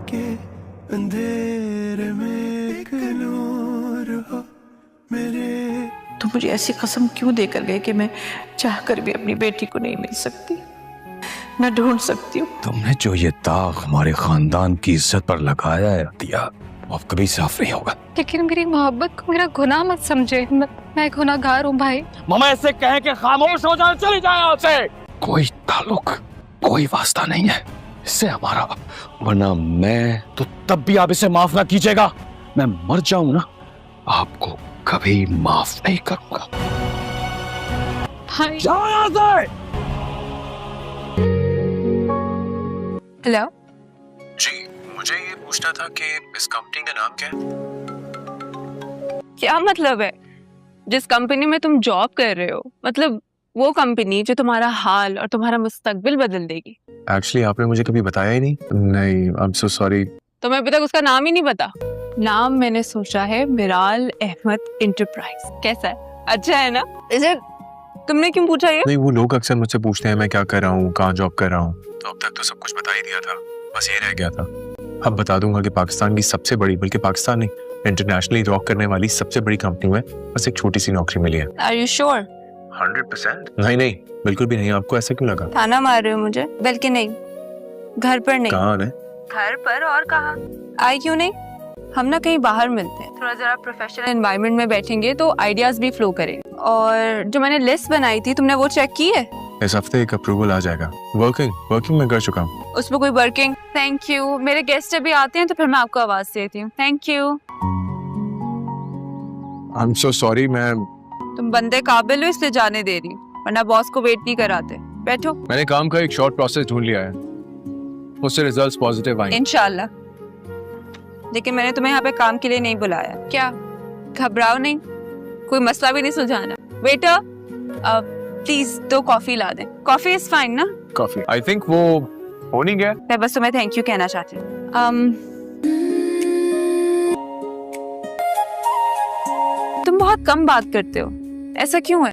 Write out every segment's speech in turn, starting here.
के अंधेरे में एक नूर हो मेरे। तो मुझे ऐसी कसम क्यों देकर गए कि मैं चाहकर भी अपनी बेटी को नहीं मिल सकती, न ढूंढ सकती हूँ। तुमने जो ये दाग हमारे खानदान की इज्जत पर लगाया है दिया, वो अब कभी साफ नहीं होगा। लेकिन मेरी मोहब्बत को मेरा गुनाह मत समझे, मैं गुनाहगार हूँ भाई। मामा ऐसे कहे कि खामोश हो जाए, चली जाए यहाँ से। कोई ताल्लुक, कोई वास्ता नहीं है इससे हमारा, वरना मैं तो तब भी आप इसे माफ ना कीजिएगा। मैं मर जाऊं ना, आपको कभी माफ नहीं करूंगा। भाई जाओ यहाँ से। हेलो जी, मुझे ये पूछना था कि इस कंपनी का नाम क्या है? क्या मतलब है? जिस कंपनी में तुम जॉब कर रहे हो, मतलब वो कंपनी जो तुम्हारा हाल और तुम्हारा मुस्तकबिल बदल देगी। एक्चुअली आपने मुझे कभी बताया ही नहीं। नहीं, आई एम सो सॉरी। तुम्हें अभी तक उसका नाम ही नहीं पता? नाम मैंने सोचा है मिराल अहमद एंटरप्राइज। कैसा है? अच्छा है ना? इसे तुमने क्यों पूछा ये? नहीं, वो लोग अक्सर मुझसे पूछते हैं मैं क्या कर रहा हूँ, कहाँ जॉब कर रहा हूँ, तो अब तक तो सब कुछ बता ही दिया था, बस ये रह गया था। अब बता दूंगा कि पाकिस्तान की सबसे बड़ी, बल्कि पाकिस्तान नहीं, इंटरनेशनली रॉक करने वाली सबसे बड़ी कंपनी में बस एक छोटी सी नौकरी मिली है। Are you sure? 100%? नहीं, बिल्कुल भी नहीं। आपको ऐसा क्यों लगा? ताना मार रहे हो मुझे? बल्कि नहीं, घर पर नहीं। कहाँ है? घर पर और कहाँ? आए क्यों नहीं? हम ना कहीं बाहर मिलते हैं, थोड़ा जरा प्रोफेशनल एनवायरनमेंट में बैठेंगे तो आइडियाज भी फ्लो करेंगे। और जो मैंने लिस्ट बनाई थी, तुमने वो चेक की है? इस हफ्ते एक अप्रूवल आ जाएगा। वर्किंग में कर चुका हूँ। उसमें कोई वर्किंग? Thank you. मेरे गेस्ट अभी आते हैं तो फिर मैं आपको आवाज देती हूँ। Thank you. I am so sorry. मैं तुम बंदे काबिल हो इसलिए जाने दे रही हूँ, वरना बॉस को वेट नहीं कराते। बैठो। मैंने काम का एक शॉर्ट प्रोसेस ढूंढ लिया है, उससे रिजल्ट्स पॉजिटिव आएंगे इंशाल्लाह। लेकिन मैंने तुम्हें यहाँ पे काम के लिए नहीं बुलाया। क्या घबराओ नहीं, कोई मसला भी नहीं सुलझाना। वेटर प्लीज 2 कॉफी ला दें। कॉफी इज फाइन ना? कॉफी आई थिंक वो हो नहीं गया। मैं बस तुम्हें थैंक यू कहना चाहती हूँ। तुम बहुत कम बात करते हो, ऐसा क्यों है?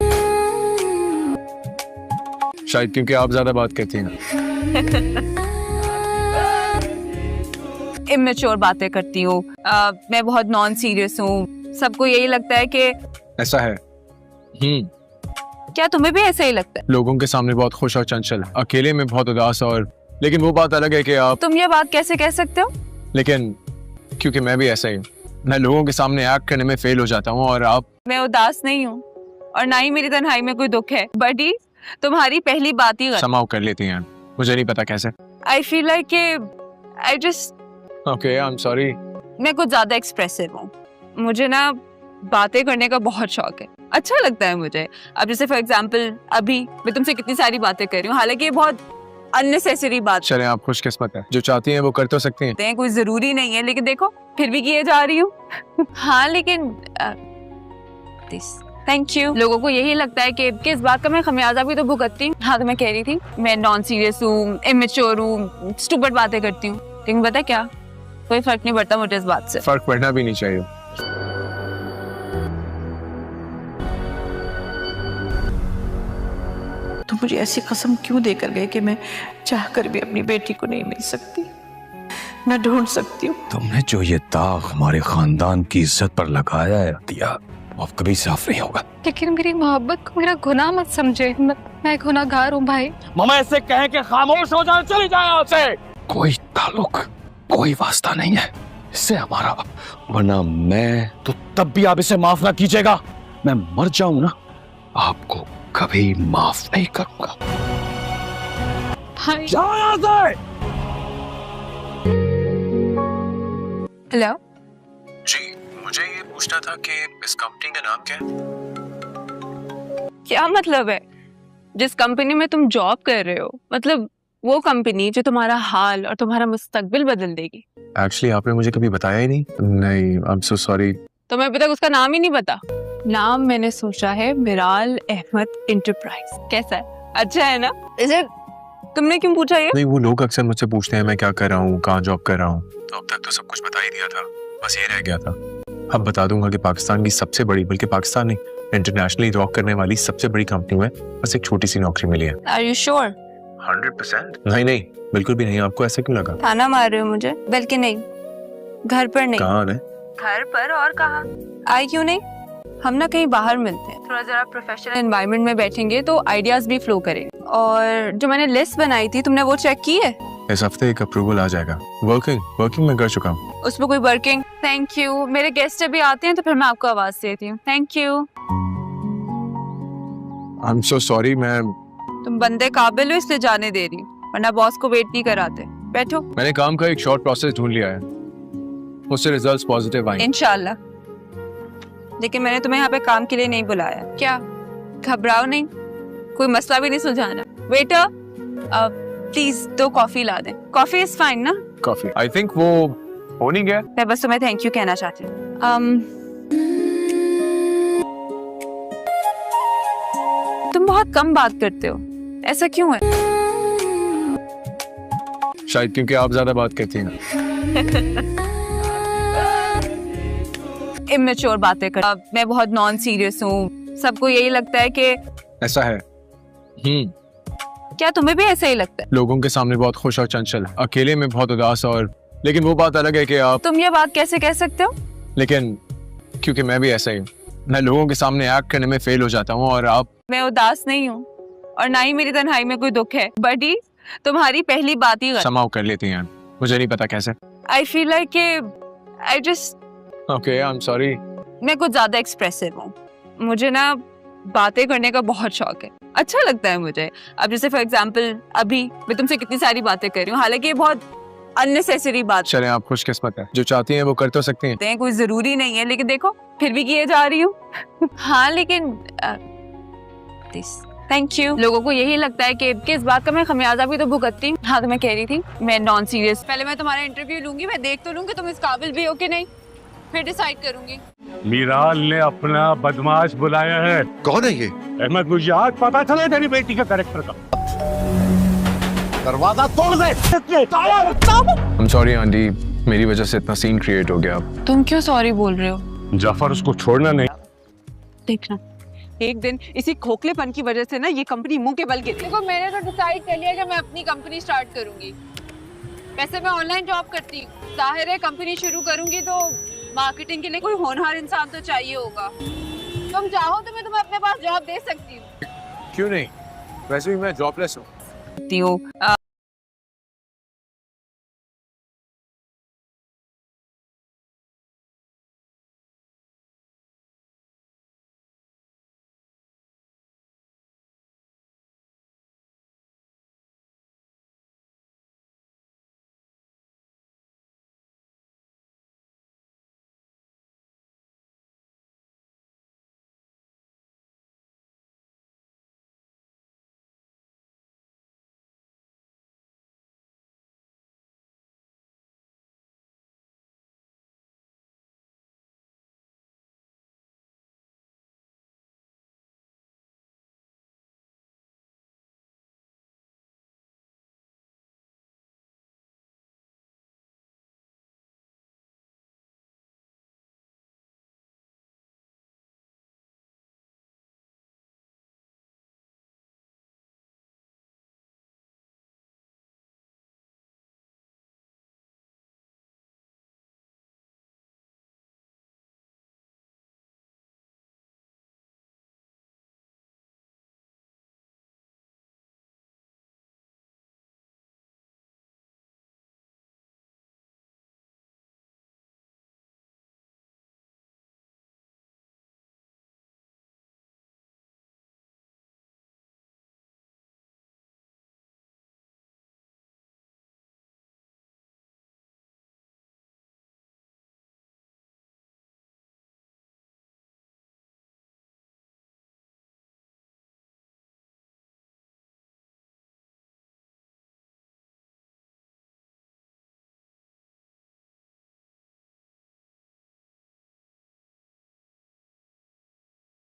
शायद क्योंकि आप ज्यादा बात करती हैं। इमेच्योर बातें करती हूँ, मैं बहुत नॉन सीरियस हूँ, सबको यही लगता है कि ऐसा है। क्या तुम्हें भी ऐसा ही लगता है? लोगों के सामने बहुत खुश और चंचल, अकेले में बहुत उदास, और लेकिन वो बात अलग है कि आप। तुम ये बात कैसे कह सकते हो? लेकिन क्योंकि मैं भी ऐसा ही हूँ, मैं लोगों के सामने एक्ट करने में फेल हो जाता हूँ। और आप। मैं उदास नहीं हूँ और ना ही मेरी तन्हाई में कोई दुख है, बड़ी तुम्हारी पहली बात ही समाव कर लेती हैं, मुझे नहीं पता कैसे। I feel like I just okay, I am sorry. मैं कुछ ज्यादा एक्सप्रेसिव हूँ, मुझे ना बातें करने का बहुत शौक है, अच्छा लगता है मुझे। अब जैसे फॉर एग्जांपल अभी मैं तुमसे कितनी सारी बातें कर रही हूँ, हालांकि ये बहुत अननेसेसरी बात। चलें, आप खुशकिस्मत है, जो चाहती हैं वो कर तो सकती हैं। कोई जरूरी नहीं है, लेकिन देखो फिर भी किए जा रही हूँ। हाँ लेकिन थैंक यू। लोगों को यही लगता है कि इस बात का मैं खमियाजा भी तो भुगतती हूँ। हाँ तो मैं कह रही थी मैं नॉन सीरियस हूँ, इमेच्योर हूँ, स्टूपिड बातें करती हूँ, लेकिन पता क्या, कोई फर्क नहीं पड़ता मुझे इस बात से। फर्क पड़ना भी नहीं चाहिए। तो मुझे ऐसी कसम क्यों देकर गए कि मैं चाहकर भी अपनी बेटी को नहीं मिल सकती, न ढूंढ सकती हूँ। तुमने जो ये दाग हमारे खानदान की इज्जत पर लगाया है दिया, वो अब कभी साफ नहीं होगा। लेकिन मेरी मोहब्बत को मेरा गुनाह मत समझे, मैं गुनाहगार हूँ भाई। मामा ऐसे कहे कि खामोश हो जाए, चली जाए यहाँ से। कोई ताल्लुक, कोई वास्ता नहीं है इससे हमारा, वरना मैं तो तब भी आप इसे माफ ना कीजिएगा। मैं मर जाऊं ना, आपको कभी माफ नहीं करूंगा। भाई जाओ यहाँ से। हेलो जी, मुझे ये पूछना था कि इस कंपनी का नाम क्या है? क्या मतलब है? जिस कंपनी में तुम जॉब कर रहे हो, मतलब वो कंपनी जो तुम्हारा हाल और तुम्हारा मुस्तकबिल बदल देगी। एक्चुअली आपने मुझे कभी बताया ही नहीं। नहीं, आई एम सो सॉरी। तुम्हें अभी तक उसका नाम ही नहीं पता? नाम मैंने सोचा है मिराल अहमद एंटरप्राइज। कैसा है? अच्छा है ना? इसे तुमने क्यों पूछा ये? नहीं, वो लोग अक्सर मुझसे पूछते हैं मैं क्या कर रहा हूँ, कहाँ जॉब कर रहा हूँ, तो अब तक तो सब कुछ बता ही दिया था, बस ये रह गया था। अब बता दूंगा कि पाकिस्तान की सबसे बड़ी, बल्कि पाकिस्तान नहीं, इंटरनेशनली रॉक करने वाली सबसे बड़ी कंपनी में बस एक छोटी सी नौकरी मिली है। Are you sure? 100%? नहीं नहीं, बिल्कुल भी नहीं। आपको ऐसा क्यों लगा? ताना मार रहे हो मुझे? बल्कि नहीं, घर पर नहीं। कहाँ है? घर पर और कहाँ? आए क्यों नहीं? हम ना कहीं बाहर मिलते हैं, थोड़ा जरा प्रोफेशनल एनवायरनमेंट में बैठेंगे तो आइडियाज भी फ्लो करेंगे। और जो मैंने लिस्ट बनाई थी, तुमने वो चेक की है? इस हफ्ते एक अप्रूवल आ जाएगा। वर्किंग में कर चुका हूँ। उसमें कोई वर्किंग? Thank you. मेरे गेस्ट अभी आते हैं तो फिर मैं आपको आवाज देती हूँ। Thank you. I am so sorry. मैं तुम बंदे काबिल हो इसलिए जाने दे रही हूँ, वरना बॉस को वेट नहीं कराते। बैठो। मैंने काम का एक शॉर्ट प्रोसेस ढूंढ लिया है, उससे रिजल्ट्स पॉजिटिव आएंगे इंशाल्लाह। लेकिन मैंने तुम्हें यहाँ पे काम के लिए नहीं बुलाया। क्या घबराओ नहीं, कोई मसला भी नहीं सुलझाना। वेटर प्लीज 2 कॉफी ला दें। कॉफी इज फाइन ना? कॉफी आई थिंक वो हो नहीं गया। मैं बस तुम्हें थैंक यू कहना चाहती हूँ। तुम बहुत कम बात करते हो, ऐसा क्यों है? शायद क्योंकि आप ज्यादा बात करती हैं। इमेच्योर बातें कर। मैं बहुत नॉन सीरियस हूँ, सबको यही लगता है कि ऐसा है। क्या तुम्हें भी ऐसा ही लगता है? लोगों के सामने बहुत खुश और चंचल, अकेले में बहुत उदास। और लेकिन वो बात अलग है कि आप। तुम ये बात कैसे कह सकते हो? लेकिन क्योंकि मैं भी ऐसा ही हूँ, मैं लोगों के सामने एक्ट करने में फेल हो जाता हूँ। और आप। मैं उदास नहीं हूँ और ना ही मेरी तन्हाई में कोई दुख है। बडी तुम्हारी पहली बात ही समाव कर लेती हैं, मुझे नहीं पता कैसे। I feel like I just okay I am sorry. मैं कुछ ज्यादा एक्सप्रेसिव हूँ। मुझे ना बातें करने का बहुत शौक है, अच्छा लगता है मुझे। अब जैसे फॉर एग्जाम्पल अभी मैं तुमसे कितनी सारी बातें कर रही हूँ, हालांकि ये बहुत अननेसेसरी बात चलें, आप खुशकिस्मत है, जो चाहती हैं वो कर तो सकती हैं। है, कोई जरूरी नहीं है, लेकिन देखो फिर भी किए जा रही हूँ। हाँ लेकिन थैंक यू। लोगों को यही लगता है कि इस बात का मैं खमियाजा भी तो भुगतती हूँ। हाँ तो मैं कह रही थी मैं नॉन सीरियस। पहले मैं तुम्हारा इंटरव्यू लूंगी, मैं देख तो लूंगी तुम इस काबिल भी हो कि नहीं, फिर डिसाइड करूंगी। मीराल ने अपना बदमाश बुलाया है। कौन है ये? अहमद, मुझे आज पता चला तेरी बेटी का कैरेक्टर का। दरवाजा तोड़ दे। आई एम सॉरी आंटी, मेरी वजह से इतना सीन क्रिएट हो गया। तुम क्यों सॉरी बोल रहे हो? जाफर, उसको छोड़ना नहीं। देखना एक दिन इसी खोखलेपन की वजह से ना ये कंपनी मुंह के बल गिरी। देखो मैंने तो डिसाइड कर लिया कि मैं अपनी कंपनी स्टार्ट करूंगी। वैसे मैं ऑनलाइन जॉब करती हूँ, जाहिर है कंपनी शुरू करूंगी तो मार्केटिंग के लिए कोई होनहार इंसान तो चाहिए होगा। तुम चाहो तो मैं तुम्हें अपने पास जॉब दे सकती हूँ। क्यों नहीं, वैसे भी मैं जॉबलेस हूँ।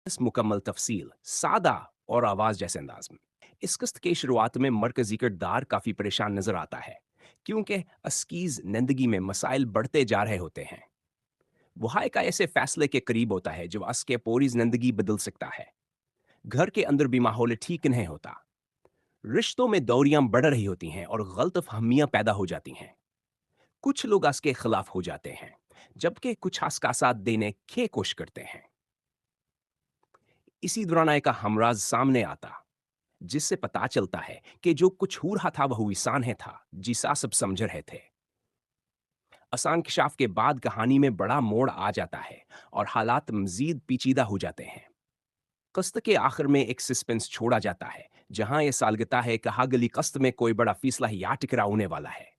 मुकम्मल तफसील, सादा और आवाज जैसे अंदाज में। इस किस्त के शुरुआत में मरकजी किरदार काफी परेशान नजर आता है, क्योंकि अस्कीज जिंदगी में मसाइल बढ़ते जा रहे होते हैं। वो हायका ऐसे फैसले के करीब होता है जो अस के पूरी जिंदगी बदल सकता है। घर के अंदर भी माहौल ठीक नहीं होता। रिश्तों में दूरियां बढ़ रही होती हैं और गलतफहमियां पैदा हो जाती हैं। कुछ लोग इसके खिलाफ हो जाते हैं, जबकि कुछ इसका साथ देने की कोशिश करते हैं। इसी दौरान एक हमराज सामने आता, जिससे पता चलता है कि जो कुछ हो रहा था वह इंसान है था जिसा सब समझ रहे थे। आसान इंकशाफ के बाद कहानी में बड़ा मोड़ आ जाता है और हालात मजीद पेचीदा हो जाते हैं। कस्त के आखिर में एक सस्पेंस छोड़ा जाता है, जहां यह सालगता है कि अगली कस्त में कोई बड़ा फैसला या टकराव होने वाला है।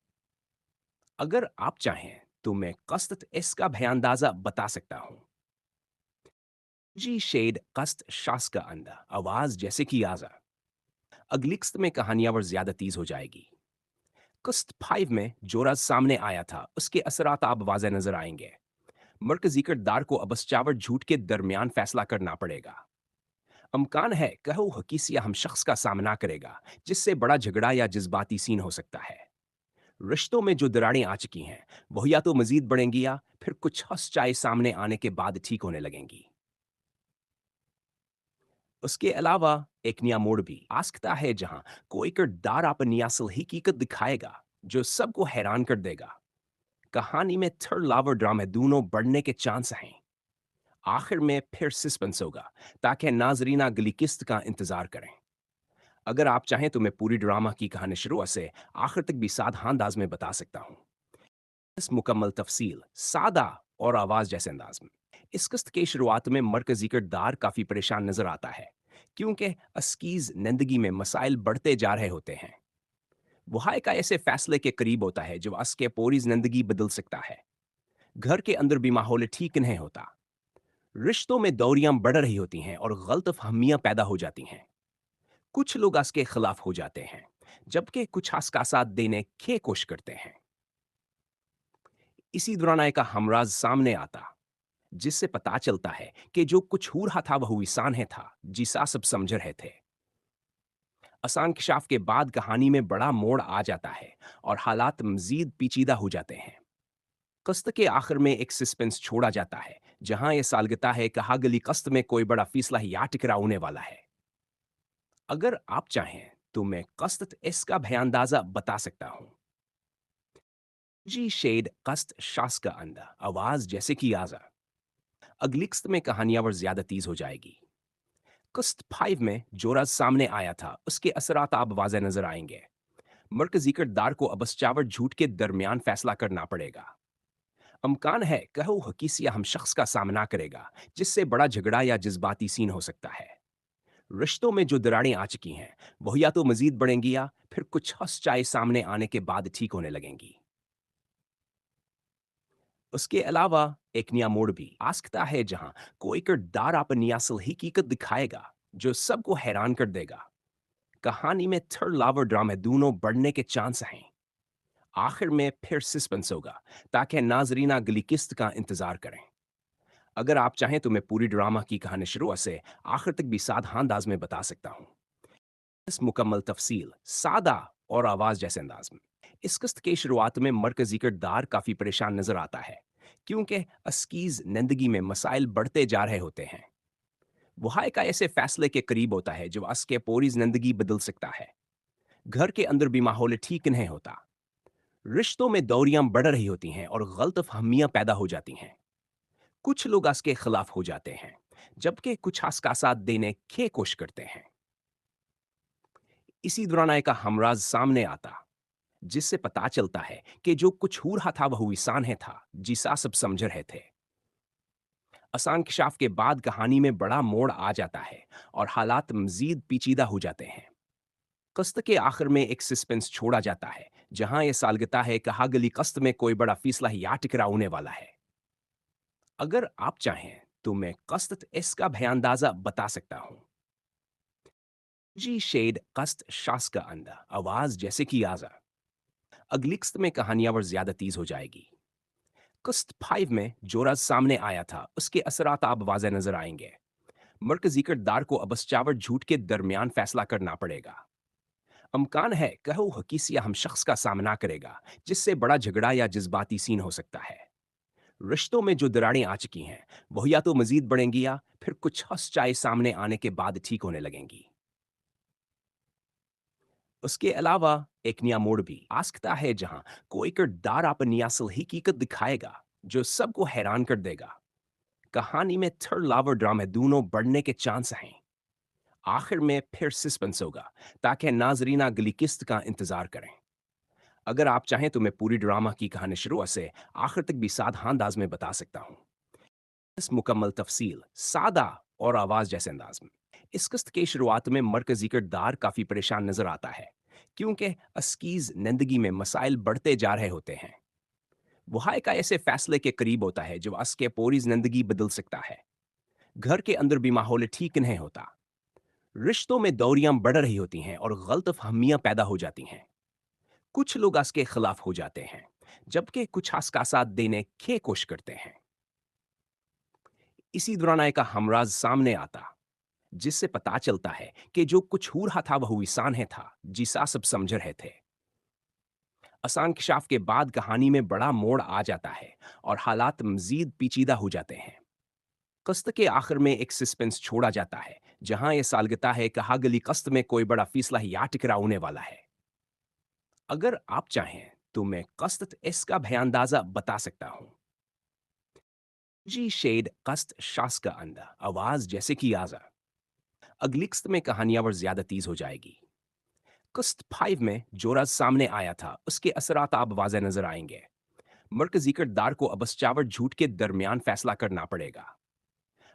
अगर आप चाहें तो मैं कस्त इसका भयांदाजा बता सकता हूं। जी शेड कस्त शास का अंदा आवाज जैसे कि आजा। अगली कस्त में कहानियां और ज्यादा तेज हो जाएगी। कस्त 5 में जो राज सामने आया था उसके असरात आप वाज़े नजर आएंगे। मरकजी किरदार को अब चावट झूठ के दरमियान फैसला करना पड़ेगा। अमकान है कहो हकीसिया हम शख्स का सामना करेगा, जिससे बड़ा झगड़ा या जज्बाती सीन हो सकता है। रिश्तों में जो दरारें आ चुकी हैं वह या तो मजीद बढ़ेंगी या फिर कुछ हंस चाय सामने आने के बाद ठीक होने लगेंगी। उसके अलावा एक नया मोड़ भी आ सकता है, जहां कोई किरदार अपनी असल हकीकत दिखाएगा जो सबको हैरान कर देगा। कहानी में थर्ड लावर ड्रामा दोनों बढ़ने के चांस हैं। आखिर में फिर सस्पेंस होगा, ताकि नाजरीन अगली किस्त का इंतजार करें। अगर आप चाहें तो मैं पूरी ड्रामा की कहानी शुरू से आखिर तक भी साधा अंदाज में बता सकता हूं। इस मुकम्मल तफसील सादा और आवाज जैसे अंदाज में। इस किस्त के शुरुआत में मरकजी किरदार काफी परेशान नजर आता है, क्योंकि अस्कीज जिंदगी में मसाइल बढ़ते जा रहे होते हैं। वह एक ऐसे फैसले के करीब होता है जो उसके पूरी जिंदगी बदल सकता है। घर के अंदर भी माहौल ठीक नहीं होता। रिश्तों में दूरियां बढ़ रही होती हैं और गलतफहमियां पैदा हो जाती हैं। कुछ लोग इसके खिलाफ हो जाते हैं, जबकि कुछ इसका साथ देने की कोशिश करते हैं। इसी दौरान एक हमराज सामने आता, जिससे पता चलता है कि जो कुछ हो रहा था वह इंसान है था जिसा सब समझ रहे थे। आसान इंकशाफ के बाद कहानी में बड़ा मोड़ आ जाता है और हालात मजीद पेचीदा हो जाते हैं। कस्त के आखिर में एक सस्पेंस छोड़ा जाता है, जहां यह सालगता है कि अगली कस्त में कोई बड़ा फैसला या टकराव होने वाला है। अगर आप चाहें तो मैं कस्त इसका भयांदाजा बता सकता हूं। जी शेड कस्त शास का अंदा आवाज जैसे कि आजा। अगली कस्त में कहानियां और ज्यादा तेज हो जाएगी। कस्त 5 में जो राज सामने आया था उसके असरात आप वाज़े नजर आएंगे। मरकजी किरदार को अब चावट झूठ के दरमियान फैसला करना पड़ेगा। अमकान है कहो हकीसिया हम शख्स का सामना करेगा, जिससे बड़ा झगड़ा या जज्बाती सीन हो सकता है। रिश्तों में जो दरारें आ चुकी हैं वह या तो मजीद बढ़ेंगी या फिर कुछ हंस चाय सामने आने के बाद ठीक होने लगेंगी। उसके अलावा एक नया मोड़ भी आ सकता है, जहां कोई किरदार अपनी असल हकीकत दिखाएगा जो सबको हैरान कर देगा। कहानी में थर्ड लावर ड्रामा दोनों बढ़ने के चांस हैं। आखिर में फिर सस्पेंस होगा, ताकि नाजरीन अगली किस्त का इंतजार करें। अगर आप चाहें तो मैं पूरी ड्रामा की कहानी शुरू से आखिर तक भी साधा अंदाज में बता सकता हूं। इस मुकम्मल तफसील सादा और आवाज जैसे अंदाज में। इस किस्त के शुरुआत में मरकजी किरदार काफी परेशान नजर आता है, क्योंकि अस्कीज जिंदगी में मसाइल बढ़ते जा रहे होते हैं। वह एक ऐसे फैसले के करीब होता है जो उसके पूरी जिंदगी बदल सकता है। घर के अंदर भी माहौल ठीक नहीं होता। रिश्तों में दूरियां बढ़ रही होती हैं और गलतफहमियां पैदा हो जाती हैं। कुछ लोग इसके खिलाफ हो जाते हैं, जबकि कुछ इसका साथ देने की कोशिश करते हैं। इसी दौरान एक हमराज सामने आता, जिससे पता चलता है कि जो कुछ हो रहा था वह इंसान है था जिसा सब समझ रहे थे। आसान इंकशाफ के बाद कहानी में बड़ा मोड़ आ जाता है और हालात मजीद पेचीदा हो जाते हैं। कस्त के आखिर में एक सस्पेंस छोड़ा जाता है, जहां यह सालगता है कि अगली कस्त में कोई बड़ा फैसला या टकराव होने वाला है। अगर आप चाहें तो मैं कस्त इसका भयांदाजा बता सकता हूं। जी शेड कस्त शास का अंदा आवाज जैसे कि आजा। अगली कस्त में कहानियां और ज्यादा तेज हो जाएगी। कस्त 5 में जो राज सामने आया था उसके असरात आप वाज़े नजर आएंगे। मरकजी किरदार को अब चावट झूठ के दरमियान फैसला करना पड़ेगा। अमकान है कहो हकीसिया हम शख्स का सामना करेगा, जिससे बड़ा झगड़ा या जज्बाती सीन हो सकता है। रिश्तों में जो दरारें आ चुकी हैं वह या तो मजीद बढ़ेंगी या फिर कुछ हंस चाय सामने आने के बाद ठीक होने लगेंगी। उसके अलावा एक नया मोड़ भी आ सकता है जहां कोई किरदार अपनी असल हकीकत दिखाएगा जो सबको हैरान कर देगा। कहानी में थ्रिल और ड्रामा दोनों बढ़ने के चांस हैं। आखिर में फिर सस्पेंस होगा ताकि नाजरीन अगली किस्त का इंतजार करें। अगर आप चाहें तो मैं पूरी ड्रामा की कहानी शुरू से आखिर तक भी साधा अंदाज में बता सकता हूँ। इस मुकम्मल तफसील सादा और आवाज जैसे अंदाज में। इस किस्त के शुरुआत में मरकजी किरदार काफी परेशान नजर आता है क्योंकि अस्कीज जिंदगी में मसाइल बढ़ते जा रहे होते हैं। वह एक ऐसे फैसले के करीब होता है जो अस के पूरी जिंदगी बदल सकता है। घर के अंदर भी माहौल ठीक नहीं होता, रिश्तों में दूरियां बढ़ रही होती हैं और गलतफहमियां पैदा हो जाती हैं। कुछ लोग अस के खिलाफ हो जाते हैं जबकि कुछ अस का साथ देने की कोशिश करते हैं। इसी दौरान एक हमराज सामने आता जिससे पता चलता है कि जो कुछ हो रहा था वह इंसान है था जिसा सब समझ रहे थे। आसान इंकशाफ के बाद कहानी में बड़ा मोड़ आ जाता है और हालात मजीद पेचीदा हो जाते हैं। कस्त के आखिर में एक सस्पेंस छोड़ा जाता है जहां यह सालगता है कि अगली कस्त में कोई बड़ा फैसला या टकराव होने वाला है। अगर आप चाहें तो मैं कस्त इसका भयांदाजा बता सकता हूं। जी शेड कस्त शास का अंदा आवाज जैसे कि आजा। अगली किस्त में कहानियां और ज्यादा तेज हो जाएगी। किस्त 5 में जो राज सामने आया था उसके असरात आप वाज़े नजर आएंगे। मरकजी किरदार को अब चावर झूठ के दरमियान फैसला करना पड़ेगा।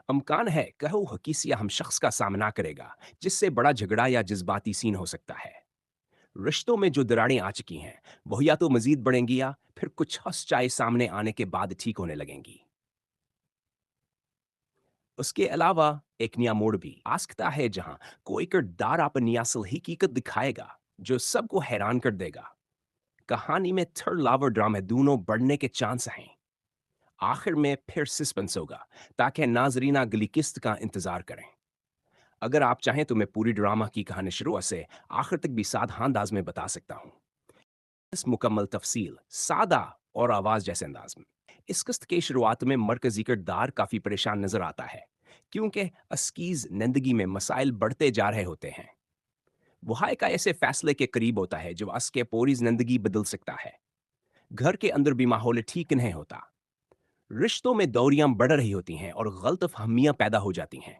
अमकान है कहो हकीसिया हम शख्स का सामना करेगा जिससे बड़ा झगड़ा या जज्बाती सीन हो सकता है। रिश्तों में जो दरारें आ चुकी हैं वह या तो मजीद बढ़ेंगी या फिर कुछ हंस चाय सामने आने के बाद ठीक होने लगेंगी। उसके अलावा एक नया मोड़ भी आ सकता है जहां कोई किरदार अपनी असल हकीकत दिखाएगा जो सबको हैरान कर देगा। कहानी में थ्रिल और ड्रामा दोनों बढ़ने के चांस हैं। आखिर में फिर सस्पेंस होगा ताकि नाजरीन अगली किस्त का इंतजार करें। अगर आप चाहें तो मैं पूरी ड्रामा की कहानी शुरू से आखिर तक भी साधा अंदाज में बता सकता हूँ। इस मुकम्मल तफसील सादा और आवाज जैसे अंदाज में। इस किस्त के शुरुआत में मरकजी किरदार काफी परेशान नजर आता है क्योंकि अस्कीज जिंदगी में मसाइल बढ़ते जा रहे होते हैं। वह एक ऐसे फैसले के करीब होता है जो अस के पूरी जिंदगी बदल सकता है। घर के अंदर भी माहौल ठीक नहीं होता, रिश्तों में दूरियां बढ़ रही होती हैं और गलतफहमियां पैदा हो जाती हैं।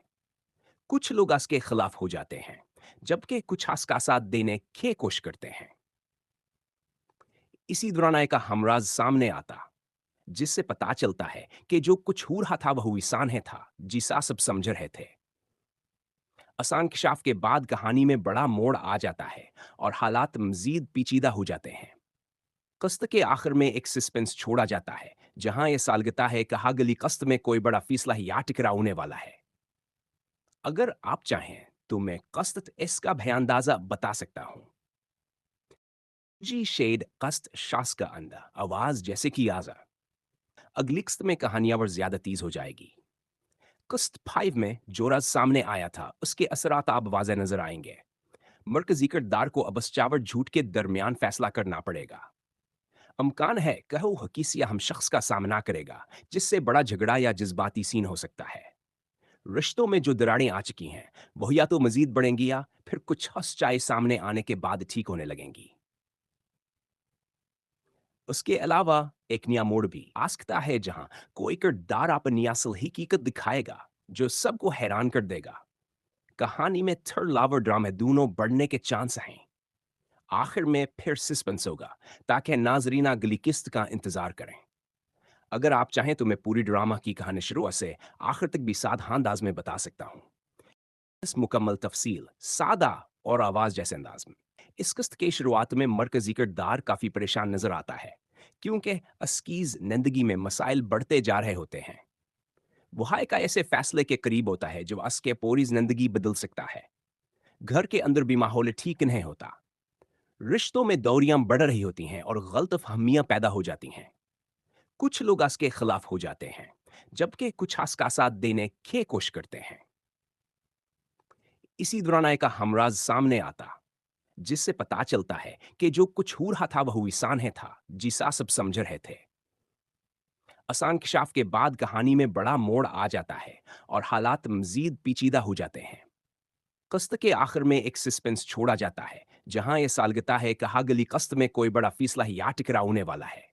कुछ लोग अस के खिलाफ हो जाते हैं जबकि कुछ अस का साथ देने की कोशिश करते हैं। इसी दौरान एक हमराज सामने आता जिससे पता चलता है कि जो कुछ हो रहा था वह इंसान है था जिसा सब समझ रहे थे। आसान इंकशाफ के बाद कहानी में बड़ा मोड़ आ जाता है और हालात मजीद पेचीदा हो जाते हैं। कस्त के आखिर में एक सस्पेंस छोड़ा जाता है जहां यह सालगता है कि अगली कस्त में कोई बड़ा फैसला या टकराव होने वाला है। अगर आप चाहें तो मैं कस्त इसका भयांदाजा बता सकता हूं। जी शेड कस्त शास का अंदा आवाज जैसे कि आजा। अगली किस्त में कहानियां और ज्यादा तेज हो जाएगी। किस्त 5 में जो राज सामने आया था उसके असरात आप वाज़े नजर आएंगे। मरकजी किरदार को अब चावर झूठ के दरमियान फैसला करना पड़ेगा। अमकान है कहो हकीसिया हम शख्स का सामना करेगा जिससे बड़ा झगड़ा या जज्बाती सीन हो सकता है। रिश्तों में जो दरारें आ चुकी हैं वह या तो मजीद बढ़ेंगी या फिर कुछ हंस चाय सामने आने के बाद ठीक होने लगेंगी। उसके अलावा एक नया मोड़ भी आ सकता है जहां कोई किरदार अपनी असल हकीकत दिखाएगा जो सबको हैरान कर देगा। कहानी में थ्रिल और ड्रामा दोनों बढ़ने के चांस हैं। आखिर में फिर सस्पेंस होगा ताकि नाजरीन अगली किस्त का इंतजार करें। अगर आप चाहें तो मैं पूरी ड्रामा की कहानी शुरू से आखिर तक भी साधा अंदाज में बता सकता हूँ। इस मुकम्मल तफसील सादा और आवाज जैसे अंदाज में। इस किस्त के शुरुआत में मरकजी किरदार काफी परेशान नजर आता है क्योंकि अस्कीज जिंदगी में मसाइल बढ़ते जा रहे होते हैं। वह एक ऐसे फैसले के करीब होता है जो अस के पूरी जिंदगी बदल सकता है। घर के अंदर भी माहौल ठीक नहीं होता, रिश्तों में दूरियां बढ़ रही होती हैं और गलतफहमियां पैदा हो जाती हैं। कुछ लोग अस के खिलाफ हो जाते हैं जबकि कुछ अस का साथ देने की कोशिश करते हैं। इसी दौरान एक हमराज सामने आता जिससे पता चलता है कि जो कुछ हो रहा था वह इंसान है था जिसा सब समझ रहे थे। आसान इंकशाफ के बाद कहानी में बड़ा मोड़ आ जाता है और हालात मजीद पेचीदा हो जाते हैं। कस्त के आखिर में एक सस्पेंस छोड़ा जाता है जहां यह सालगता है कहा गली कस्त में कोई बड़ा फैसला या टकराव होने वाला है।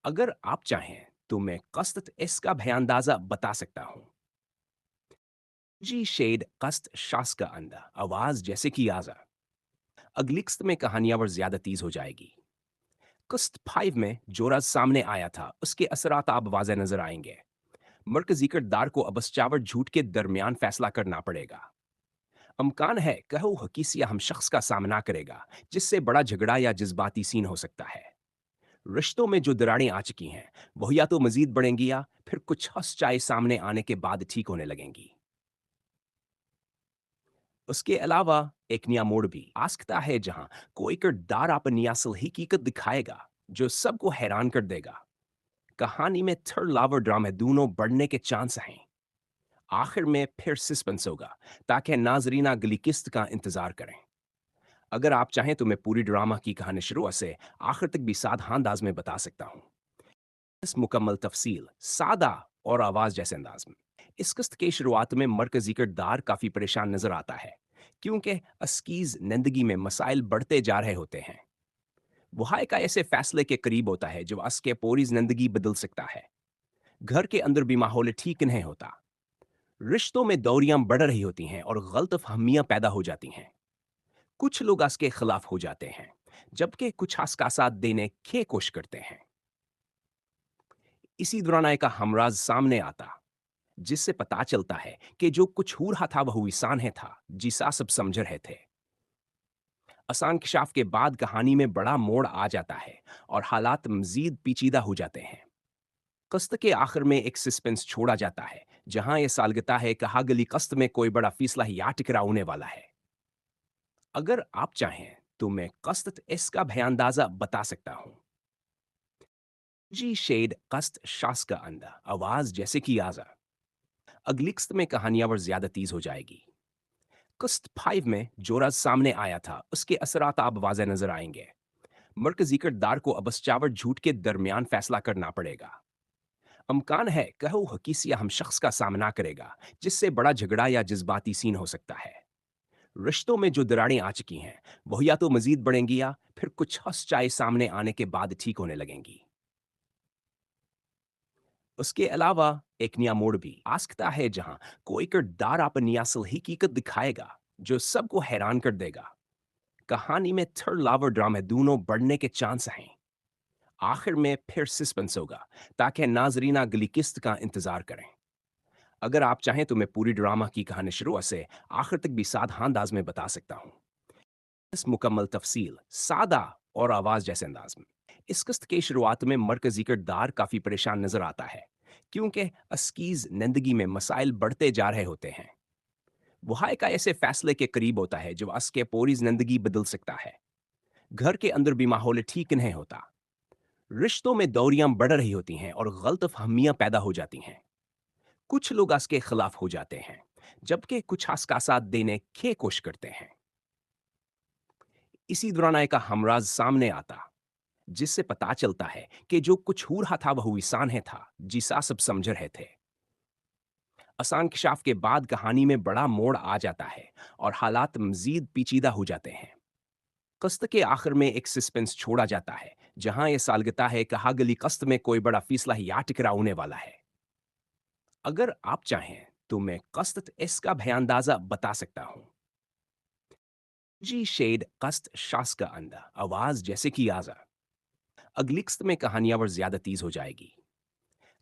अगर आप चाहें तो मैं कस्त इसका भयांदाजा बता सकता हूं। जी शेड कस्त शास का अंदा आवाज जैसे कि आजा। अगली किस्त में कहानियां और ज्यादा तेज हो जाएगी। किस्त 5 में जो राज सामने आया था उसके असरात आप वाज़े नजर आएंगे। मरकजी किरदार को अब चावट झूठ के दरमियान फैसला करना पड़ेगा। अमकान है कहो हकीसिया हम शख्स का सामना करेगा जिससे बड़ा झगड़ा या जज्बाती सीन हो सकता है। रिश्तों में जो दरारें आ चुकी हैं वो या तो मजीद बढ़ेंगी या फिर कुछ हंस चाय सामने आने के बाद ठीक होने लगेंगी। उसके अलावा एक नया मोड़ भी आ सकता है जहां कोई किरदार अपनी असल हकीकत दिखाएगा जो सबको हैरान कर देगा। कहानी में थर्ड लावर ड्रामा दोनों बढ़ने के चांस हैं। आखिर में फिर सस्पेंस होगा ताकि नाजरीन अगली किस्त का इंतजार करें। अगर आप चाहें तो मैं पूरी ड्रामा की कहानी शुरू से आखिर तक भी साधा अंदाज में बता सकता हूं। इस मुकम्मल तफसील सादा और आवाज जैसे अंदाज में। इस किस्त के शुरुआत में मरकजी किरदार काफी परेशान नजर आता है क्योंकि अस्कीज जिंदगी में मसाइल बढ़ते जा रहे होते हैं। वह एक ऐसे फैसले के करीब होता है जो अस के पूरी जिंदगी बदल सकता है। घर के अंदर भी माहौल ठीक नहीं होता। रिश्तों में दूरियां बढ़ रही होती हैं और गलतफहमियां पैदा हो जाती हैं। कुछ लोग इसके खिलाफ हो जाते हैं जबकि कुछ इसका साथ देने की कोशिश करते हैं। इसी दौरान एक हमराज सामने आता जिससे पता चलता है कि जो कुछ हो रहा था वह इंसान है था जिसा सब समझ रहे थे। आसान किशाफ के बाद कहानी में बड़ा मोड़ आ जाता है और हालात मजीद पेचीदा हो जाते हैं। कस्त के आखिर में एक सस्पेंस छोड़ा जाता है जहां यह सालगता है कहा गली कस्त में कोई बड़ा फैसला या टकराव होने वाला है। अगर आप चाहें तो मैं कस्त इसका भयांदाजा बता सकता हूं। जी शेड कस्त शास का अंदा आवाज जैसे कि आजा। अगली किस्त में कहानियां और ज्यादा तेज हो जाएगी। किस्त 5 में जो राज सामने आया था उसके असरात आप वाज़े नजर आएंगे। मरकजी किरदार को अब चावट झूठ के दरमियान फैसला करना पड़ेगा। अमकान है कहो हकीसिया हम शख्स का सामना करेगा जिससे बड़ा झगड़ा या जज्बाती सीन हो सकता है। रिश्तों में जो दरारें आ चुकी हैं वो या तो मजीद बढ़ेंगी या फिर कुछ हंस चाय सामने आने के बाद ठीक होने लगेंगी। उसके अलावा एक नया मोड़ भी आ सकता है जहां कोई किरदार अपनी असल हकीकत दिखाएगा जो सबको हैरान कर देगा। कहानी में थर्ड लावर ड्रामा दोनों बढ़ने के चांस हैं। आखिर में फिर सस्पेंस होगा ताकि नाजरीन अगली किस्त का इंतजार करें। अगर आप चाहें तो मैं पूरी ड्रामा की कहानी शुरू से आखिर तक भी साधा अंदाज में बता सकता हूं। इस मुकम्मल तफसील सादा और आवाज जैसे अंदाज में। इस किस्त के शुरुआत में मरकजी किरदार काफी परेशान नजर आता है क्योंकि अस्कीज जिंदगी में मसाइल बढ़ते जा रहे होते हैं। वह एक ऐसे फैसले के करीब होता है जो अस के पूरी जिंदगी बदल सकता है। घर के अंदर भी माहौल ठीक नहीं होता। रिश्तों में दूरियां बढ़ रही होती हैं और गलतफहमियां पैदा हो जाती हैं। कुछ लोग इसके खिलाफ हो जाते हैं जबकि कुछ इसका साथ देने की कोशिश करते हैं। इसी दौरान एक हमराज सामने आता जिससे पता चलता है कि जो कुछ हो रहा था वह इंसान है था जिसा सब समझ रहे थे। आसान किशाफ के बाद कहानी में बड़ा मोड़ आ जाता है और हालात मजीद पेचीदा हो जाते हैं। कस्त के आखिर में एक सस्पेंस छोड़ा जाता है जहां यह सालगता है कहा गली कस्त में कोई बड़ा फैसला या टकराव होने वाला है। अगर आप चाहें तो मैं कस्त इसका भयांदाजा बता सकता हूं। जी शेड कस्त शास का अंदा आवाज जैसे कि आजा। अगली किस्त में कहानियां और ज्यादा तेज हो जाएगी।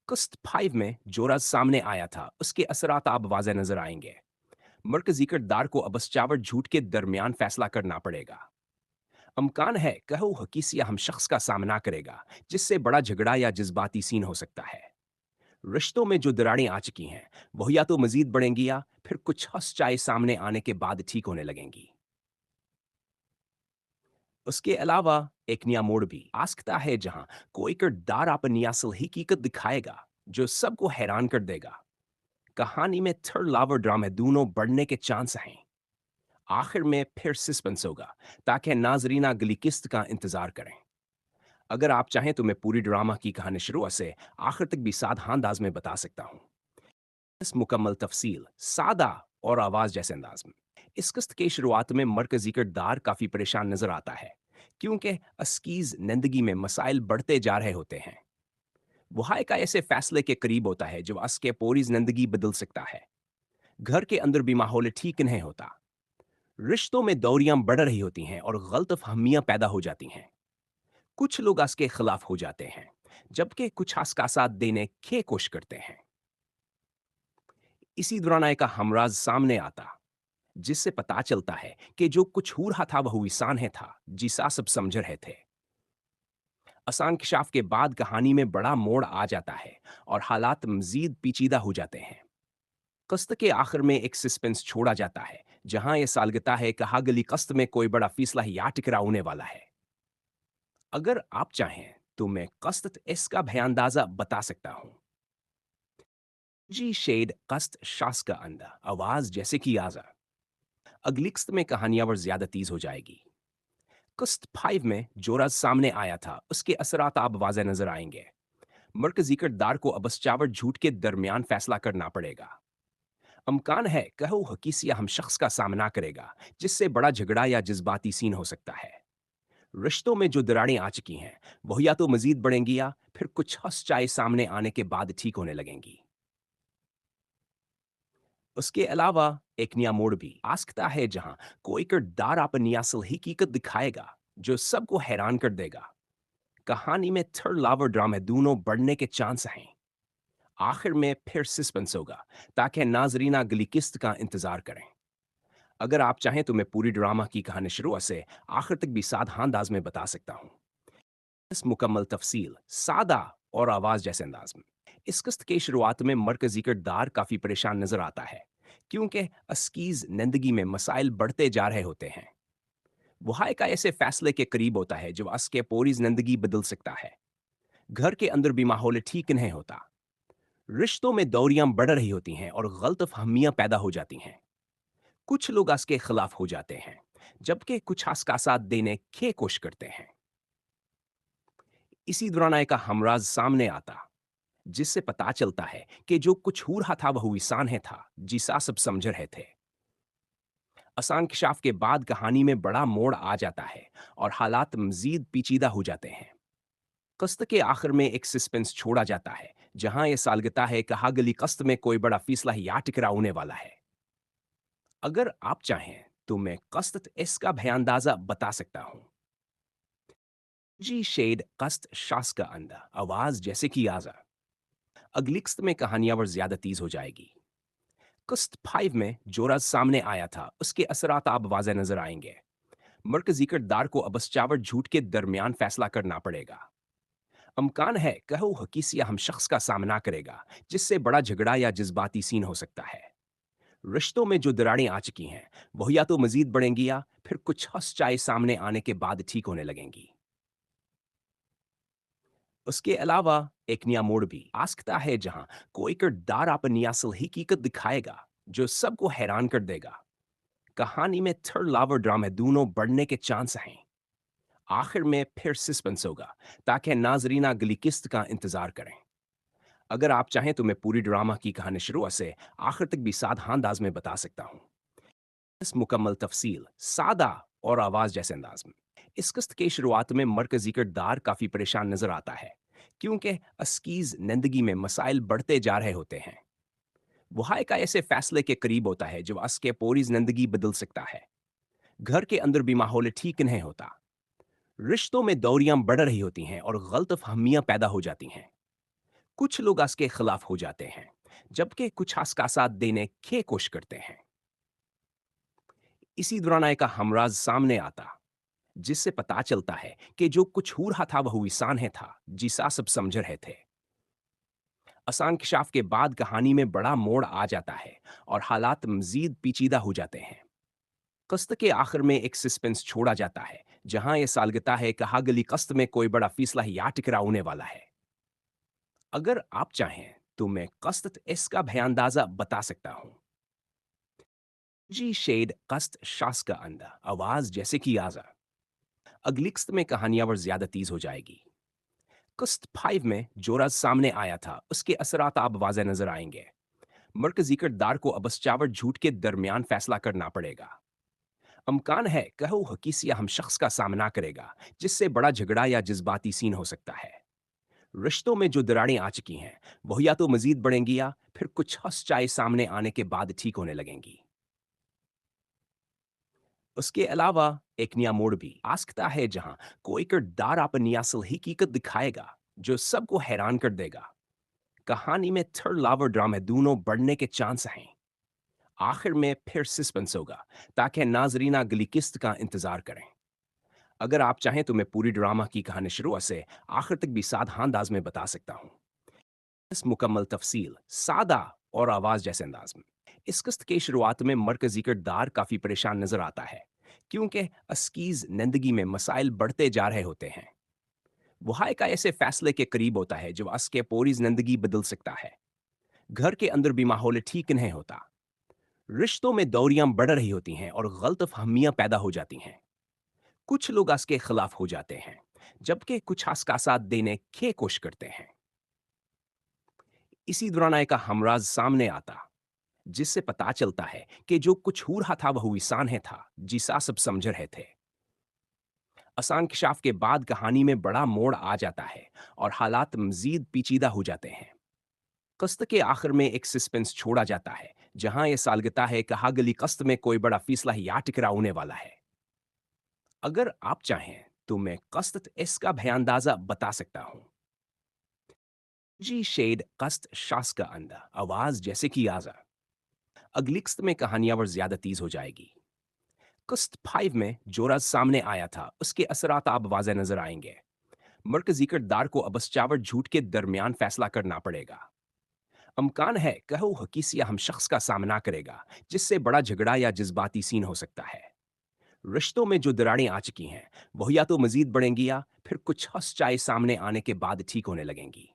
किस्त 5 में जो राज सामने आया था उसके असरात आप वाज़े नजर आएंगे। मरकजी किरदार को अब चावट झूठ के दरमियान फैसला करना पड़ेगा। अमकान है कहो हकीसिया हम शख्स का सामना करेगा जिससे बड़ा झगड़ा या जज्बाती सीन हो सकता है। रिश्तों में जो दरारें आ चुकी हैं वो या तो मजीद बढ़ेंगी या फिर कुछ हंस चाय सामने आने के बाद ठीक होने लगेंगी। उसके अलावा एक नया मोड़ भी आ सकता है जहां कोई किरदार अपनी असल हकीकत दिखाएगा जो सबको हैरान कर देगा। कहानी में थर्ड लावर ड्रामा दोनों बढ़ने के चांस हैं। आखिर में फिर सस्पेंस होगा ताकि नाजरीन अगली किस्त का इंतजार करें। अगर आप चाहें तो मैं पूरी ड्रामा की कहानी शुरू से आखिर तक भी साधा अंदाज में बता सकता हूं। इस मुकम्मल तफसील सादा और आवाज जैसे अंदाज में। इस किस्त के शुरुआत में मरकजी किरदार काफी परेशान नजर आता है क्योंकि अस्कीज जिंदगी में मसाइल बढ़ते जा रहे होते हैं। वो हायका ऐसे फैसले के करीब होता है जो अस के पूरी जिंदगी बदल सकता है। घर के अंदर भी माहौल ठीक नहीं होता, रिश्तों में दूरियां बढ़ रही होती हैं और गलतफहमियां पैदा हो जाती हैं। कुछ लोग अस के खिलाफ हो जाते हैं जबकि कुछ अस का साथ देने की कोशिश करते हैं। इसी दौरान एक हमराज सामने आता जिससे पता चलता है कि जो कुछ हो रहा था वह इंसान है था जिसा सब समझ रहे थे। आसान इंकशाफ के बाद कहानी में बड़ा मोड़ आ जाता है और हालात मजीद पेचीदा हो जाते हैं। कस्त के आखिर में एक सस्पेंस छोड़ा जाता है जहां यह सालगता है कि हागली कस्त में कोई बड़ा फैसला या टकराव होने वाला है। अगर आप चाहें तो मैं कस्त इसका भयांदाजा बता सकता हूं। जी शेड कस्त शास का अंदा आवाज जैसे कि आजा। अगली किस्त में कहानियां और ज्यादा तेज हो जाएगी। किस्त 5 में जो राज सामने आया था उसके असरात आप वाज़े नजर आएंगे। मरकजी किरदार को अब चावट झूठ के दरमियान फैसला करना पड़ेगा। अमकान है कहो हकीसिया हम शख्स का सामना करेगा जिससे बड़ा झगड़ा या जज्बाती सीन हो सकता है। रिश्तों में जो दरारें आ चुकी हैं वह या तो मजीद बढ़ेंगी या फिर कुछ हंस चाय सामने आने के बाद ठीक होने लगेंगी। उसके अलावा एक नया मोड़ भी आ सकता है जहां कोई किरदार अपनी असल हकीकत दिखाएगा जो सबको हैरान कर देगा। कहानी में थर्ड लावर ड्रामा दोनों बढ़ने के चांस हैं। आखिर में फिर सस्पेंस होगा ताकि नाजरीन अगली किस्त का इंतजार करें। अगर आप चाहें तो मैं पूरी ड्रामा की कहानी शुरू से आखिर तक भी साधा अंदाज में बता सकता हूं। इस मुकम्मल तफसील सादा और आवाज जैसे अंदाज में। इस किस्त के शुरुआत में मरकजी किरदार काफी परेशान नजर आता है क्योंकि अस्कीज जिंदगी में मसाइल बढ़ते जा रहे होते हैं। वो हायका ऐसे फैसले के करीब होता है जो अस के पूरी जिंदगी बदल सकता है। घर के अंदर भी माहौल ठीक नहीं होता, रिश्तों में दूरियां बढ़ रही होती हैं और गलतफहमियां पैदा हो जाती हैं। कुछ लोग अस के खिलाफ हो जाते हैं जबकि कुछ अस का साथ देने की कोशिश करते हैं। इसी दौरान एक हमराज सामने आता जिससे पता चलता है कि जो कुछ हो रहा था वह इंसान है था जिसा सब समझ रहे थे। आसान इंकशाफ के बाद कहानी में बड़ा मोड़ आ जाता है और हालात मजीद पेचीदा हो जाते हैं। कस्त के आखिर में एक सस्पेंस छोड़ा जाता है जहां यह सालगता है कि हागली कस्त में कोई बड़ा फैसला या टकराव होने वाला है। अगर आप चाहें तो मैं कस्त इसका भयांदाजा बता सकता हूं। जी शेड कस्त शास का अंदा आवाज जैसे कि आजा। अगली किस्त में कहानियां और ज्यादा तेज हो जाएगी। किस्त 5 में जो राज सामने आया था उसके असरात आप वाज़े नजर आएंगे। मरकजी किरदार को अब चावट झूठ के दरमियान फैसला करना पड़ेगा। अमकान है कहो हकीसिया हम शख्स का सामना करेगा जिससे बड़ा झगड़ा या जज्बाती सीन हो सकता है। रिश्तों में जो दरारें आ चुकी हैं वह या तो मजीद बढ़ेंगी या फिर कुछ हंस चाय सामने आने के बाद ठीक होने लगेंगी। उसके अलावा एक नया मोड़ भी आ सकता है जहां कोई किरदार अपनी असल हकीकत दिखाएगा जो सबको हैरान कर देगा। कहानी में थर्ड लावर ड्रामा दोनों बढ़ने के चांस हैं। आखिर में फिर सस्पेंस होगा ताकि नाजरीन अगली किस्त का इंतजार करें। अगर आप चाहें तो मैं पूरी ड्रामा की कहानी शुरू से आखिर तक भी साधा अंदाज में बता सकता हूं। इस मुकम्मल तफसील सादा और आवाज जैसे अंदाज में। इस किस्त के शुरुआत में मरकजी किरदार काफी परेशान नजर आता है क्योंकि अस्कीज जिंदगी में मसाइल बढ़ते जा रहे होते हैं। वो हायका ऐसे फैसले के करीब होता है जो अस के पूरी जिंदगी बदल सकता है। घर के अंदर भी माहौल ठीक नहीं होता, रिश्तों में दूरियां बढ़ रही होती हैं और गलतफहमियां पैदा हो जाती हैं। कुछ लोग अस के खिलाफ हो जाते हैं जबकि कुछ अस का साथ देने की कोशिश करते हैं। इसी दौरान एक हमराज सामने आता जिससे पता चलता है कि जो कुछ हो रहा था वह इंसान है था जिसा सब समझ रहे थे। आसान इंकशाफ के बाद कहानी में बड़ा मोड़ आ जाता है और हालात मजीद पेचीदा हो जाते हैं। कस्त के आखिर में एक सस्पेंस छोड़ा जाता है जहां यह सालगता है कि हागली कस्त में कोई बड़ा फैसला या टकराव होने वाला है। अगर आप चाहें तो मैं कस्त इसका भयांदाजा बता सकता हूं। जी शेड कस्त शास का अंदा आवाज जैसे कि आजा। अगली किस्त में कहानियां और ज्यादा तेज हो जाएगी। किस्त 5 में जो राज सामने आया था उसके असरात आप वाज़े नजर आएंगे। मरकजी किरदार को अब चावट झूठ के दरमियान फैसला करना पड़ेगा। अमकान है कहो किसी अहम शख्स का सामना करेगा जिससे बड़ा झगड़ा या जज्बाती सीन हो सकता है। रिश्तों में जो दरारें आ चुकी हैं वो या तो मजीद बढ़ेंगी या फिर कुछ हंस सामने आने के बाद ठीक होने लगेंगी। उसके अलावा एक नया मोड़ भी आ सकता है जहां कोई किरदार अपनी असल हकीकत दिखाएगा जो सबको हैरान कर देगा। कहानी में थर्ड लावर ड्रामा दोनों बढ़ने के चांस हैं। आखिर में फिर सस्पेंस होगा ताकि नाजरीन अगली किस्त का इंतजार करें। अगर आप चाहें तो मैं पूरी ड्रामा की कहानी शुरू से आखिर तक भी साधा अंदाज में बता सकता हूँ। इस मुकम्मल तफसील सादा और आवाज जैसे अंदाज में। इस किस्त के शुरुआत में मरकजी किरदार काफी परेशान नजर आता है क्योंकि अस्कीज जिंदगी में मसाइल बढ़ते जा रहे होते हैं। वह एक ऐसे फैसले के करीब होता है जो अस के पूरी जिंदगी बदल सकता है। घर के अंदर भी माहौल ठीक नहीं होता। रिश्तों में दूरियां बढ़ रही होती हैं और गलतफहमियां पैदा हो जाती हैं। कुछ लोग इसके खिलाफ हो जाते हैं जबकि कुछ इसका साथ देने की कोशिश करते हैं। इसी दौरान एक हमराज सामने आता जिससे पता चलता है कि जो कुछ हो रहा था वह इंसान है था जिसा सब समझ रहे थे। आसान इंकशाफ के बाद कहानी में बड़ा मोड़ आ जाता है और हालात मजीद पेचीदा हो जाते हैं। कस्त के आखिर में एक सस्पेंस छोड़ा जाता है जहां यह सालगता है कि अगली कस्त में कोई बड़ा फैसला या टकराव होने वाला है। अगर आप चाहें तो मैं कस्त इसका भयांदाजा बता सकता हूं। जी शेड कस्त शास का अंदा आवाज जैसे कि आजा। अगली कस्त में कहानियां और ज्यादा तेज हो जाएगी। कस्त 5 में जो राज सामने आया था उसके असरात आप वाज़े नजर आएंगे। मरकजी किरदार को अब चावर झूठ के दरमियान फैसला करना पड़ेगा। अमकान है कहो किसी अहम शख्स का सामना करेगा जिससे बड़ा झगड़ा या जज्बाती सीन हो सकता है। रिश्तों में जो दरारें आ चुकी हैं वह या तो मजीद बढ़ेंगी या फिर कुछ हंस सामने आने के बाद ठीक होने लगेंगी।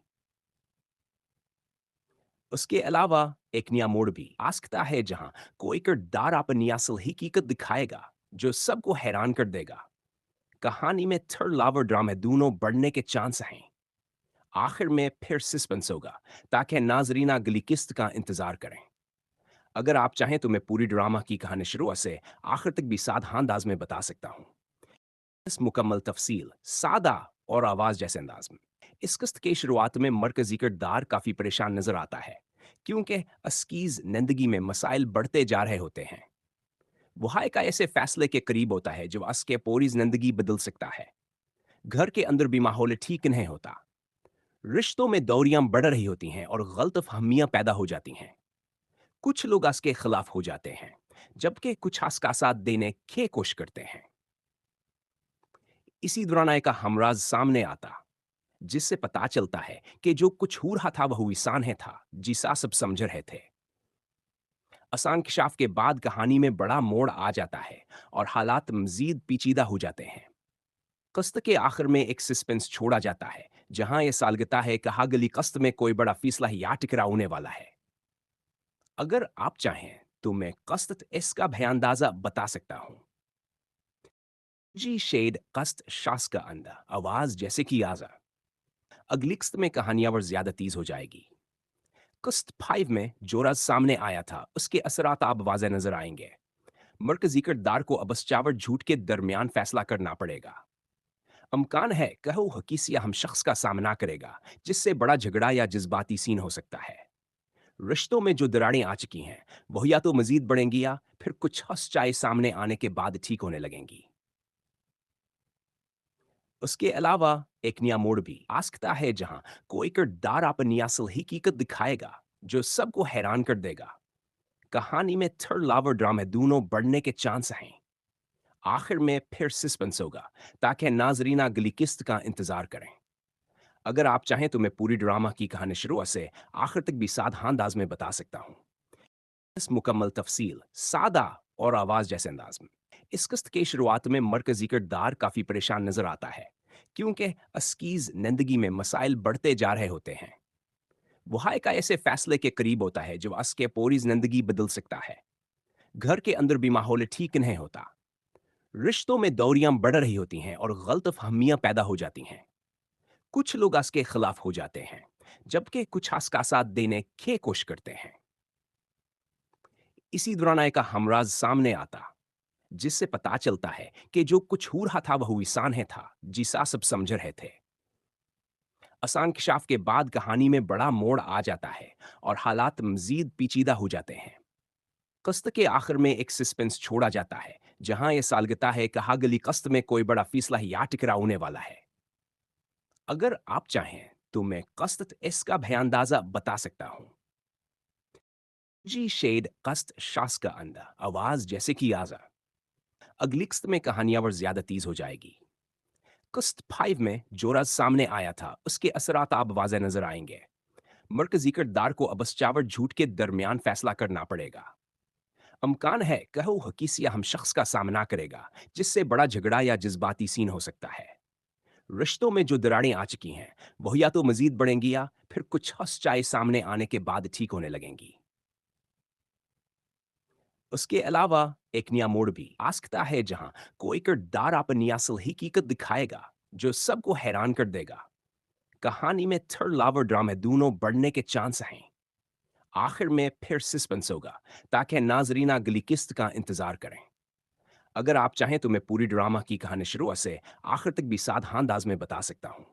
उसके अलावा एक नया मोड़ भी आ सकता है जहां कोई किरदार अपनी असल हकीकत दिखाएगा जो सबको हैरान कर देगा। कहानी में थर्ड लावर ड्रामा दोनों बढ़ने के चांस हैं। आखिर में फिर सस्पेंस होगा ताकि नाजरीन अगली किस्त का इंतजार करें। अगर आप चाहें तो मैं पूरी ड्रामा की कहानी शुरू से आखिर तक भी साधा अंदाज में बता सकता हूँ। इस मुकम्मल तफसील सादा और आवाज जैसे अंदाज में। इस किस्त के शुरुआत में मरकजी किरदार काफी परेशान नजर आता है क्योंकि अस्कीज जिंदगी में मसाइल बढ़ते जा रहे होते हैं। वह एक ऐसे फैसले के करीब होता है जो अस के पूरी जिंदगी बदल सकता है। घर के अंदर भी माहौल ठीक नहीं होता। रिश्तों में दूरियां बढ़ रही होती हैं और गलतफहमियां पैदा हो जाती हैं। कुछ लोग इसके खिलाफ हो जाते हैं जबकि कुछ इसका साथ देने की कोशिश करते हैं। इसी दौरान एक हमराज सामने आता जिससे पता चलता है कि जो कुछ हो रहा था वह इंसान है था जिसा सब समझ रहे थे। आसान इंकशाफ के बाद कहानी में बड़ा मोड़ आ जाता है और हालात मजीद पेचीदा हो जाते हैं। कस्त के आखिर में एक सस्पेंस छोड़ा जाता है जहां यह सालगता है कि अगली कस्त में कोई बड़ा फैसला या टकराव होने वाला है। अगर आप चाहें तो मैं कस्त इसका भयांदाजा बता सकता हूं। जी शेड कस्त शास का अंदा आवाज जैसे कि आजा। अगली कस्त में कहानियां और ज्यादा तेज हो जाएगी। कस्त 5 में जो राज सामने आया था उसके असरात आप वाज़े नजर आएंगे। मरकजी किरदार को अब चावर झूठ के दरमियान फैसला करना पड़ेगा। अमकान है कहो किसी अहम शख्स का सामना करेगा जिससे बड़ा झगड़ा या जज्बाती सीन हो सकता है। रिश्तों में जो दरारें आ चुकी हैं वह या तो मजीद बढ़ेंगी या फिर कुछ हंस सामने आने के बाद ठीक होने लगेंगी। उसके अलावा एक नया मोड़ भी आ सकता है जहां कोई किरदार अपनी असल हकीकत दिखाएगा जो सबको हैरान कर देगा। कहानी में थर्ड लावर ड्रामा दोनों बढ़ने के चांस हैं। आखिर में फिर सस्पेंस होगा ताकि नाजरीन अगली किस्त का इंतजार करें। अगर आप चाहें तो मैं पूरी ड्रामा की कहानी शुरू से आखिर तक भी साधा अंदाज में बता सकता हूँ। इस मुकम्मल तफसील सादा और आवाज जैसे अंदाज में। इस किस्त के शुरुआत में मरकजी किरदार काफी परेशान नजर आता है क्योंकि अस्कीज जिंदगी में मसाइल बढ़ते जा रहे होते हैं। वह एक ऐसे फैसले के करीब होता है जो अस के पूरी जिंदगी बदल सकता है। घर के अंदर भी माहौल ठीक नहीं होता। रिश्तों में दूरियां बढ़ रही होती हैं और गलतफहमियां पैदा हो जाती हैं। कुछ लोग इसके खिलाफ हो जाते हैं जबकि कुछ इसका साथ देने की कोशिश करते हैं। इसी दौरान एक हमराज सामने आता जिससे पता चलता है कि जो कुछ हो रहा था वह इंसान है था जिसा सब समझ रहे थे। आसान इंकशाफ के बाद कहानी में बड़ा मोड़ आ जाता है और हालात मजीद पेचीदा हो जाते हैं। कस्त के आखिर में एक सस्पेंस छोड़ा जाता है जहां यह सालगता है कि अगली कस्त में कोई बड़ा फैसला या टकराव होने वाला है। अगर आप चाहें तो मैं कस्त इसका भयांदाजा बता सकता हूं। जी शेड कस्त शास का अंदा आवाज जैसे कि आजा। अगली कस्त में कहानियां और ज्यादा तेज हो जाएगी। कस्त 5 में जो राज सामने आया था उसके असरात आप वाज़े नजर आएंगे। मरकजी किरदार को अब चावर झूठ के दरमियान फैसला करना पड़ेगा। अमकान है कहो हकीसिया हम शख्स का सामना करेगा जिससे बड़ा झगड़ा या जज्बाती सीन हो सकता है। रिश्तों में जो दरारें आ चुकी हैं वह या तो मजीद बढ़ेंगी या फिर कुछ हंस चाय सामने आने के बाद ठीक होने लगेंगी। उसके अलावा एक नया मोड़ भी आ सकता है जहां कोई किरदार अपनी असल हकीकत दिखाएगा जो सबको हैरान कर देगा। कहानी में थर्ड लावर ड्रामा दोनों बढ़ने के चांस हैं। आखिर में फिर सस्पेंस होगा ताकि नाजरीन अगली किस्त का इंतजार करें। अगर आप चाहें तो मैं पूरी ड्रामा की कहानी शुरू से आखिर तक भी साधा अंदाज में बता सकता हूं।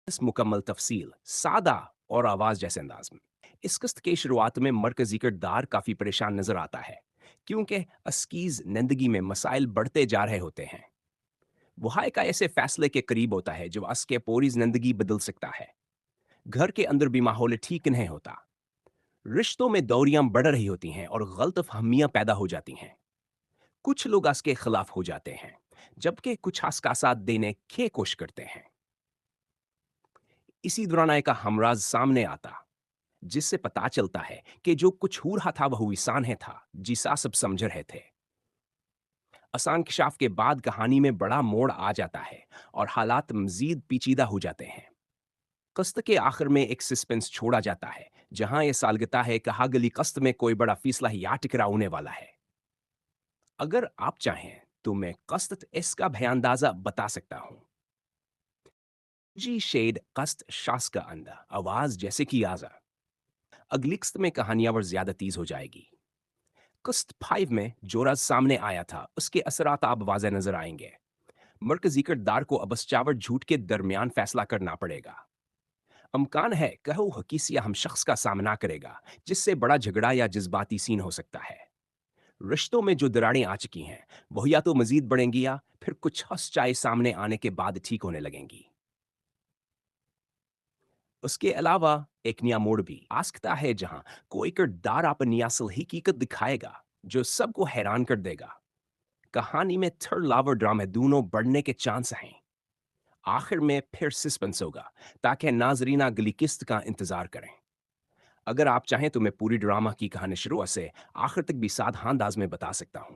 इस मुकम्मल तफसील सादा और आवाज जैसे अंदाज में। इस किस्त के शुरुआत में मरकजी किरदार काफी परेशान नजर आता है क्योंकि अस्कीज जिंदगी में मसाइल बढ़ते जा रहे होते हैं। वह एक ऐसे फैसले के करीब होता है जो अस के पूरी जिंदगी बदल सकता है। घर के अंदर भी माहौल ठीक नहीं होता। रिश्तों में दूरियां बढ़ रही होती हैं और गलतफहमियां पैदा हो जाती हैं। कुछ लोग अस के खिलाफ हो जाते हैं जबकि कुछ अस का साथ देने की कोशिश करते हैं। इसी दौरान एक हमराज सामने आता जिससे पता चलता है कि जो कुछ हो रहा था वह इंसान है था जिसा सब समझ रहे थे। आसान इंकशाफ के बाद कहानी में बड़ा मोड़ आ जाता है और हालात मजीद पेचीदा हो जाते हैं। कस्त के आखिर में एक सस्पेंस छोड़ा जाता है जहां यह सालगता है कि अगली कस्त में कोई बड़ा फैसला या टकराव होने वाला है। अगर आप चाहें तो मैं कस्त इसका भयांदाजा बता सकता हूं। जी शेड कस्त शास का अंदा आवाज जैसे कि आजा। अगली कस्त में कहानियां और ज्यादा तेज हो जाएगी। कस्त 5 में जो राज सामने आया था उसके असरात आप वाज़े नजर आएंगे। मरकजी किरदार को अब चावर झूठ के दरमियान फैसला करना पड़ेगा। अमकान है कहो हकीसिया हम शख्स का सामना करेगा जिससे बड़ा झगड़ा या जज्बाती सीन हो सकता है। रिश्तों में जो दरारें आ चुकी हैं वह या तो मजीद बढ़ेंगी या फिर कुछ हंस चाय सामने आने के बाद ठीक होने लगेंगी। उसके अलावा एक नया मोड़ भी आ सकता है जहां कोई किरदार अपनी असल हकीकत दिखाएगा जो सबको हैरान कर देगा। कहानी में थर्ड लावर ड्रामा दोनों बढ़ने के चांस हैं। आखिर में फिर सस्पेंस होगा ताकि नाजरीन अगली किस्त का इंतजार करें। अगर आप चाहें तो मैं पूरी ड्रामा की कहानी शुरू से आखिर तक भी साधा अंदाज में बता सकता हूं।